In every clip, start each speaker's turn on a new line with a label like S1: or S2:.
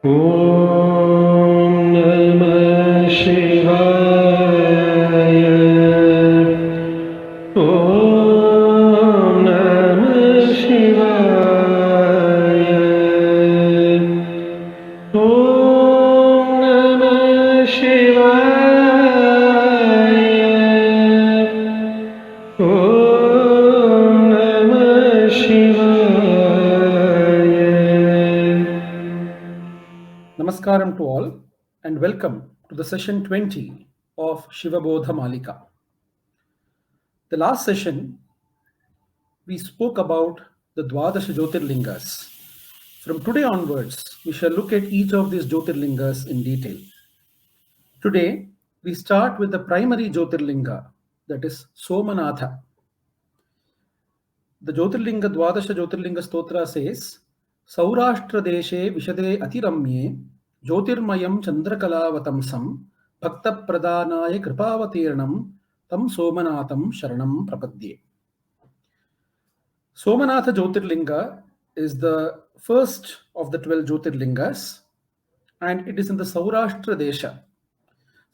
S1: Om Namah Shivaya. Om Namah Shivaya. Om Namah Shivaya. Om Namah Shivaya.
S2: Namaskaram to all and welcome to the session 20 of Śiva-Bodha-Mālikā. The last session we spoke about the Dvadasha Jyotirlingas. From today onwards, we shall look at each of these Jyotirlingas in detail. Today, we start with the primary Jyotirlinga, that is Somanātha. The Jyotirlinga Dvadasha Jyotirlinga Stotra says, Saurashtra Deshe Vishade Atiramye Jyotirmayam Chandrakalavatамsam Bhakta Pradhanaya Kripavatirnam Tam Somanatham Sharanam Prapadye. Somanātha Jyotirlinga is the first of the 12 Jyotirlingas and it is in the Saurashtra Desha.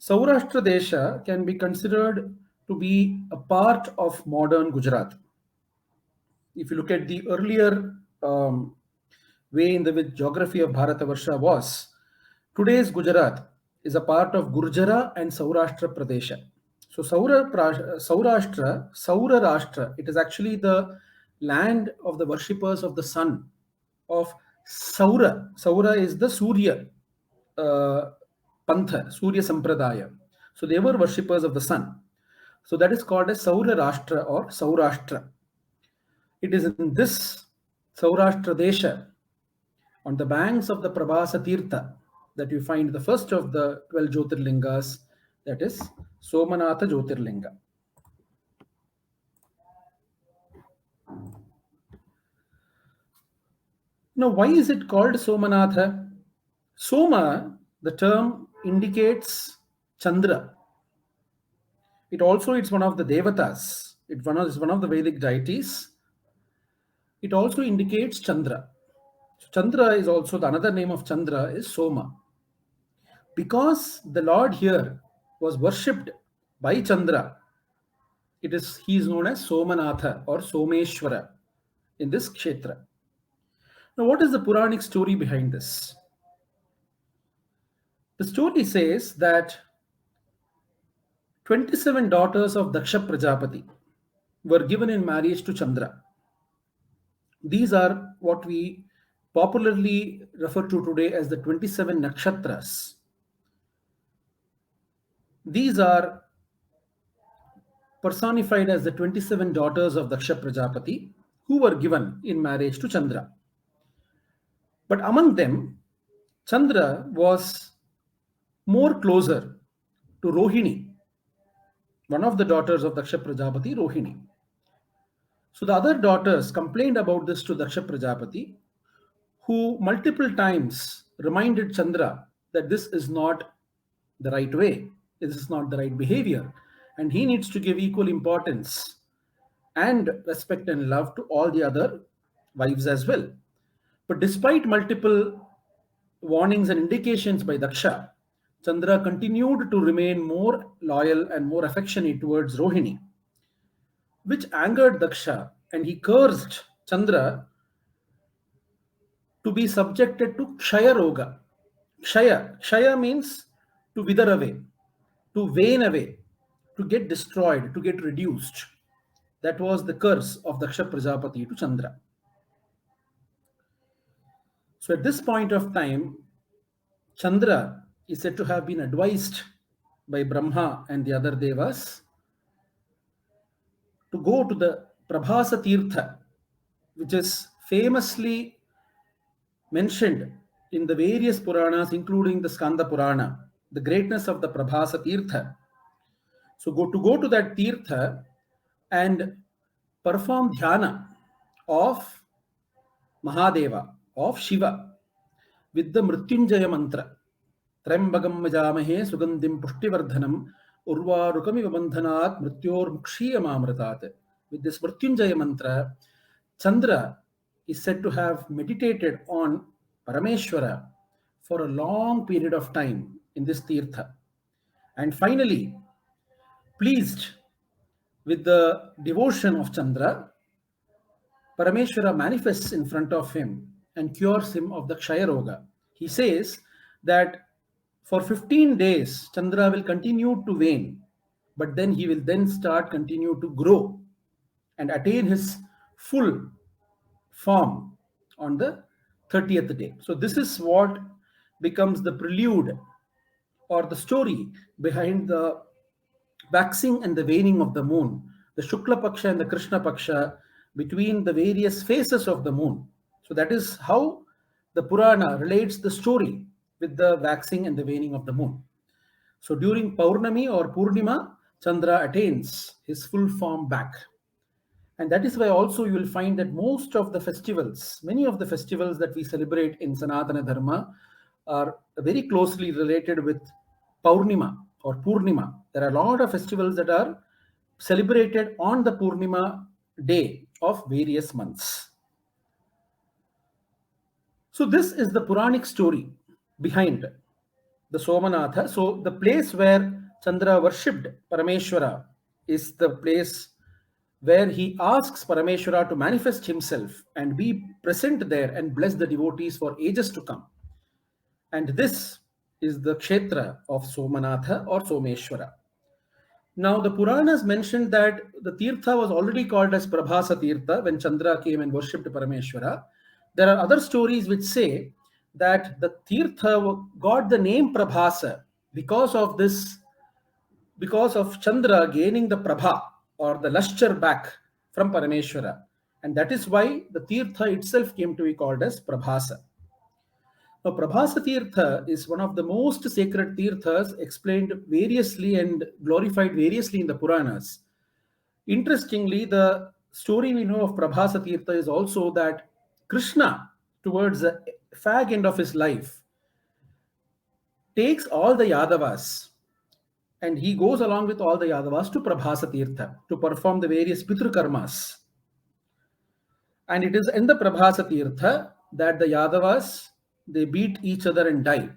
S2: Saurashtra Desha can be considered to be a part of modern Gujarat. If you look at the earlier way in the which geography of Bharatavarsha was, today's Gujarat is a part of Gurjara and Saurashtra Pradesha. So Saurashtra, it is actually the land of the worshippers of the sun, of Saura. Saura is the Surya Pantha, Surya Sampradaya. So they were worshippers of the sun. So that is called as Saurashtra or Saurashtra. It is in this Saurashtra Desha, on the banks of the Prabhasa Tirtha, that you find the first of the 12 Jyotirlingas, that is Somanātha Jyotirlinga. Now, why is it called Somanātha? Soma, the term indicates Chandra. It's one of the Devatas. It's one of the Vedic deities. It also indicates Chandra. So Chandra is also, the another name of Chandra is Soma. Because the Lord here was worshipped by Chandra, he is known as Somanātha or Someshwara in this kshetra. Now, what is the Puranic story behind this? The story says that 27 daughters of Daksha Prajapati were given in marriage to Chandra. These are what we popularly refer to today as the 27 nakshatras. These are personified as the 27 daughters of Daksha Prajapati who were given in marriage to Chandra. But among them, Chandra was more closer to Rohini, one of the daughters of Daksha Prajapati, Rohini. So the other daughters complained about this to Daksha Prajapati, who multiple times reminded Chandra that this is not the right way, this is not the right behavior, and he needs to give equal importance and respect and love to all the other wives as well. But despite multiple warnings and indications by Daksha, Chandra continued to remain more loyal and more affectionate towards Rohini, which angered Daksha, and he cursed Chandra to be subjected to Kshaya Roga. Kshaya means to wither away, to wane away, to get destroyed, to get reduced. That was the curse of Daksha Prajapati to Chandra. So at this point of time, Chandra is said to have been advised by Brahma and the other devas to go to the Prabhasa Tirtha, which is famously mentioned in the various Puranas, including the Skanda Purana, the greatness of the Prabhasa Tirtha. So go to that Tirtha and perform dhyana of Mahadeva, of Shiva, with the Mrityunjaya mantra. Trembagam majamahe sugandhim pushtivardhanam urvarukamiva bandhanat mrityor mukshiyamamritat. With this Mrityunjaya mantra, Chandra is said to have meditated on Parameshwara for a long period of time in this tirtha. And finally, pleased with the devotion of Chandra, Parameshwara manifests in front of him and cures him of the Kshaya Roga. He says that for 15 days, Chandra will continue to wane, but then he will then continue to grow and attain his full form on the 30th day. So this is what becomes the prelude or the story behind the waxing and the waning of the moon, the Shukla Paksha and the Krishna Paksha, between the various phases of the moon. So that is how the Purana relates the story with the waxing and the waning of the moon. So during Paurnami or Purnima, Chandra attains his full form back. And that is why also you will find that most of the festivals, many of the festivals that we celebrate in Sanatana Dharma are very closely related with Paurnima or Purnima. There are a lot of festivals that are celebrated on the Purnima day of various months. So this is the Puranic story behind the Somanātha. So the place where Chandra worshipped Parameshwara is the place where he asks Parameshwara to manifest himself and be present there and bless the devotees for ages to come. And this is the Kshetra of Somanātha or Someshwara. Now the Puranas mentioned that the Tirtha was already called as Prabhasa Tirtha when Chandra came and worshipped Parameshwara. There are other stories which say that the Tirtha got the name Prabhasa because of Chandra gaining the Prabha or the lustre back from Parameshwara. And that is why the Tirtha itself came to be called as Prabhasa. Now, Prabhasa Tirtha is one of the most sacred Tirthas explained variously and glorified variously in the Puranas. Interestingly, the story we know of Prabhasa Tirtha is also that Krishna, towards the fag end of his life, takes all the Yadavas and he goes along with all the Yadavas to Prabhasa Tirtha to perform the various Pitru Karmas. And it is in the Prabhasa Tirtha that the Yadavas, they beat each other and die.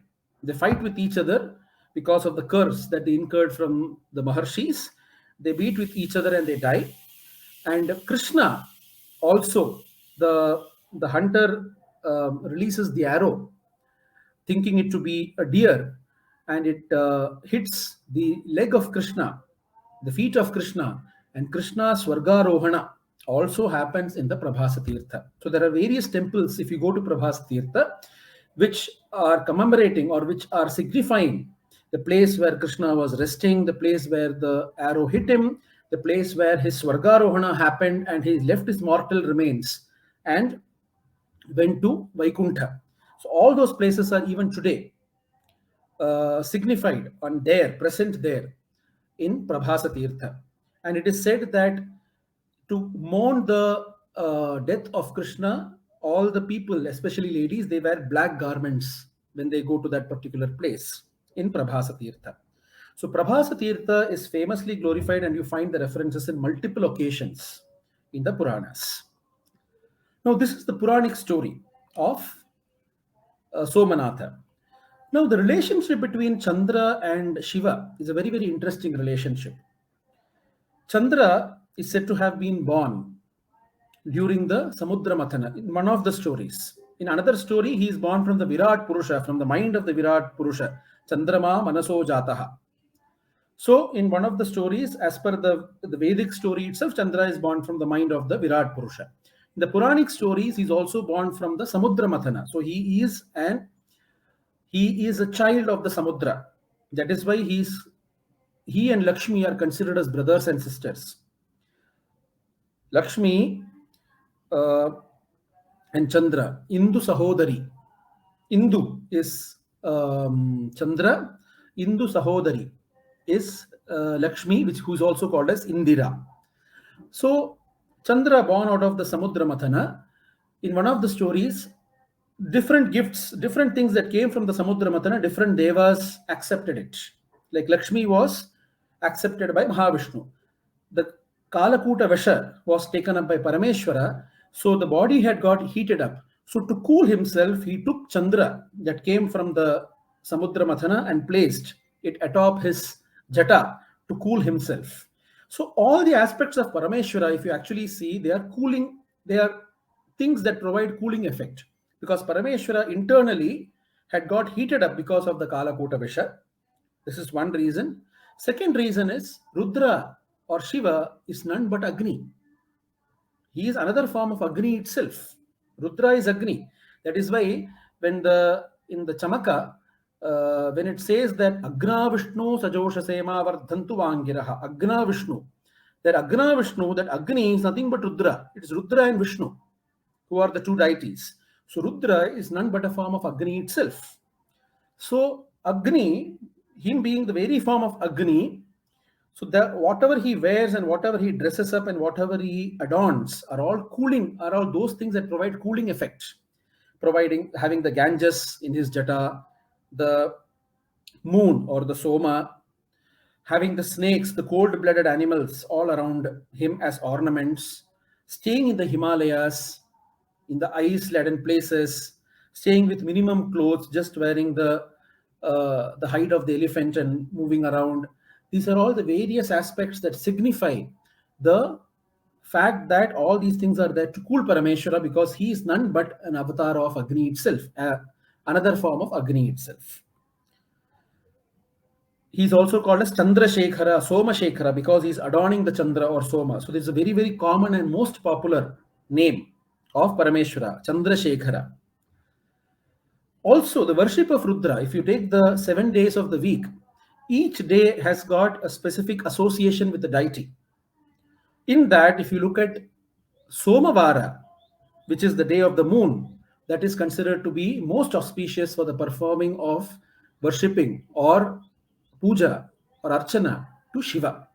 S2: They fight with each other because of the curse that they incurred from the Maharshis. They beat with each other and they die. And Krishna also, the hunter releases the arrow, thinking it to be a deer, and it hits the leg of Krishna, the feet of Krishna, and Krishna's Swargarohana also happens in the Prabhasa Tirtha. So there are various temples, if you go to Prabhasa Tirtha, which are commemorating or which are signifying the place where Krishna was resting, the place where the arrow hit him, the place where his Swargarohana happened and he left his mortal remains and went to Vaikuntha. So all those places are even today signified on there, present there in Prabhasa Tirtha. And it is said that to mourn the death of Krishna, all the people, especially ladies, they wear black garments when they go to that particular place in Prabhasa Tirtha. So Prabhasa Tirtha is famously glorified and you find the references in multiple occasions in the Puranas. Now this is the Puranic story of Somanātha. Now the relationship between Chandra and Shiva is a very, very interesting relationship. Chandra is said to have been born during the Samudra Mathana in one of the stories. In another story, he is born from the Virat Purusha, from the mind of the Virat Purusha, Chandrama Manaso Jataha. So in one of the stories, as per the Vedic story itself, Chandra is born from the mind of the Virat Purusha. In the Puranic stories, he is also born from the Samudra Mathana. So he is a child of the Samudra. That is why he and Lakshmi are considered as brothers and sisters. Lakshmi and Chandra, Indu Sahodari. Indu is Chandra, Indu Sahodari is Lakshmi, who is also called as Indira. So Chandra, born out of the Samudra Mathana, in one of the stories, different gifts, different things that came from the Samudra Mathana, different devas accepted it. Like Lakshmi was accepted by Mahavishnu. The Kalakuta Vesha was taken up by Parameshwara. So the body had got heated up So to cool himself, he took Chandra that came from the Samudra Mathana and placed it atop his jata to cool himself. So all the aspects of Parameshwara, if you actually see, they are cooling, they are things that provide cooling effect. Because Parameshwara internally had got heated up because of the Kalakota Visha. This is one reason. Second reason is Rudra or Shiva is none but Agni. He is another form of Agni itself. Rudra is Agni. That is why when the in the Chamaka, when it says that Agna Vishnu Sajosha Sema Vardhantu Vangiraha, Agna Vishnu, that Agna Vishnu, that Agni is nothing but Rudra. It is Rudra and Vishnu who are the two deities. So Rudra is none but a form of Agni itself. So Agni, him being the very form of Agni, so that whatever he wears and whatever he dresses up and whatever he adorns are all cooling, are all those things that provide cooling effect. Providing, having the Ganges in his jata, the moon or the Soma, having the snakes, the cold-blooded animals all around him as ornaments, staying in the Himalayas, in the ice-laden places, staying with minimum clothes, just wearing the hide of the elephant and moving around. These are all the various aspects that signify the fact that all these things are there to cool Parameshwara, because he is none but an avatar of Agni itself, another form of Agni itself. He is also called as Chandra Shekhara, Soma Shekhara, because he is adorning the Chandra or Soma. So this is a very, very common and most popular name of Parameshwara, Chandra Shekhara. Also, the worship of Rudra, if you take the 7 days of the week, each day has got a specific association with the deity. In that, if you look at Somavara, which is the day of the moon, that is considered to be most auspicious for the performing of worshipping or puja or archana to Shiva.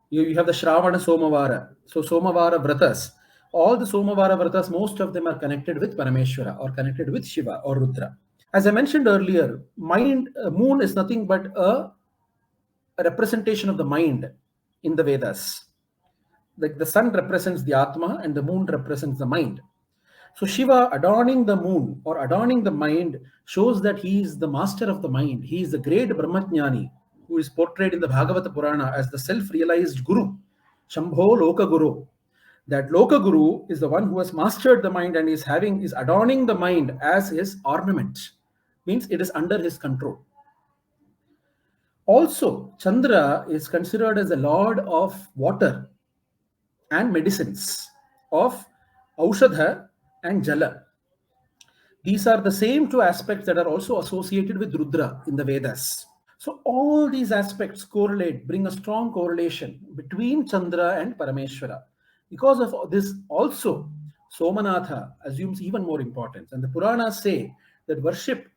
S2: You have the Shravana Somavara. So Somavara Vratas, all the Somavara Vratas, most of them are connected with Parameshwara or connected with Shiva or Rudra. As I mentioned earlier, moon is nothing but a representation of the mind in the Vedas. Like the sun represents the Atma and the moon represents the mind. So Shiva adorning the moon or adorning the mind shows that he is the master of the mind. He is the great Brahmajnani who is portrayed in the Bhagavata Purana as the self-realized Guru, Shambho Loka Guru. That Loka Guru is the one who has mastered the mind and is adorning the mind as his ornament. Means it is under his control. Also, Chandra is considered as the lord of water and medicines, of Aushadha and Jala. These are the same two aspects that are also associated with Rudra in the Vedas. So all these aspects correlate, bring a strong correlation between Chandra and Parameshwara. Because of this also, Somanātha assumes even more importance. And the Puranas say that worship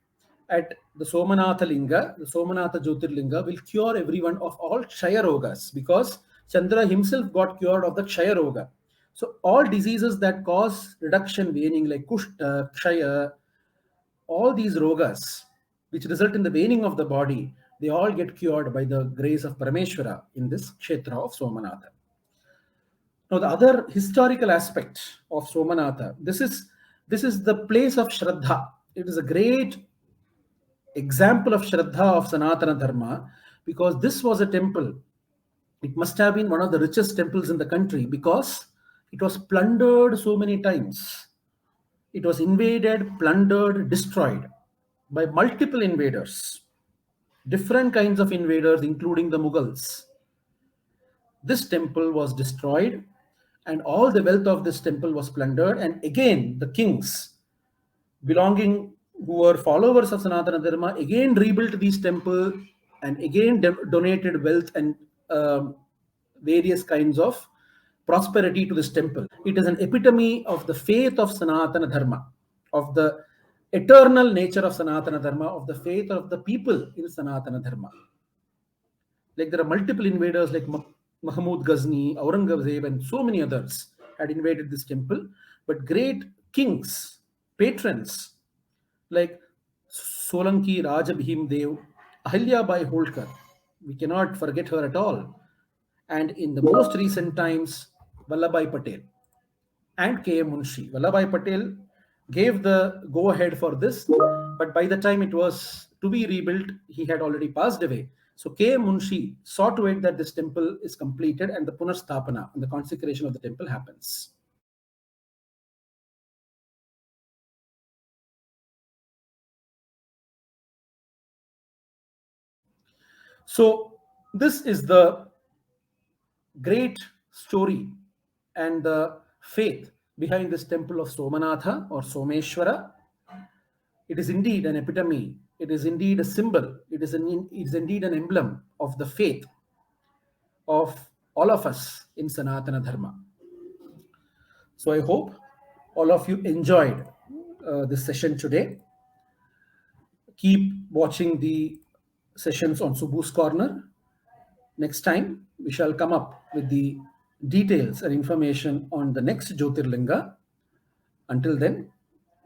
S2: at the Somanātha Linga, the Somanātha Jyotirlinga, will cure everyone of all Kshaya Rogas, because Chandra himself got cured of the Kshaya Roga. So all diseases that cause reduction, waning, like Kushta, Kshaya, all these rogas, which result in the waning of the body, they all get cured by the grace of Parameshwara in this Kshetra of Somanātha. Now, the other historical aspect of Somanātha, this is the place of Shraddha. It is a great example of Shraddha of Sanatana Dharma, because this was a temple. It must have been one of the richest temples in the country, because it was plundered so many times. It was invaded, plundered, destroyed by multiple invaders, different kinds of invaders, including the Mughals. This temple was destroyed, and all the wealth of this temple was plundered. And again, the kings who were followers of Sanatana Dharma again rebuilt these temples and again donated wealth and various kinds of prosperity to this temple. It is an epitome of the faith of Sanatana Dharma, of the eternal nature of Sanatana Dharma, of the faith of the people in Sanatana Dharma. Like there are multiple invaders like Mahmud Ghazni, Aurangzeb, and so many others had invaded this temple. But great kings, patrons like Solanki Raja Bhim Dev, Ahilya Bai Holkar, we cannot forget her at all. And in the most recent times, Vallabhai Patel and K.M. Munshi. Vallabhai Patel gave the go ahead for this, but by the time it was to be rebuilt, he had already passed away. So K. Munshi saw to it that this temple is completed and the Punarstapana and the consecration of the temple happens. So this is the great story and the faith behind this temple of Somanātha or Someshwara. It is indeed an epitome. It is indeed a symbol. It is indeed an emblem of the faith of all of us in Sanatana Dharma. So I hope all of you enjoyed this session today. Keep watching the sessions on Subhu's Corner. Next time, we shall come up with the details and information on the next Jyotirlinga. Until then,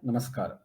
S2: Namaskara.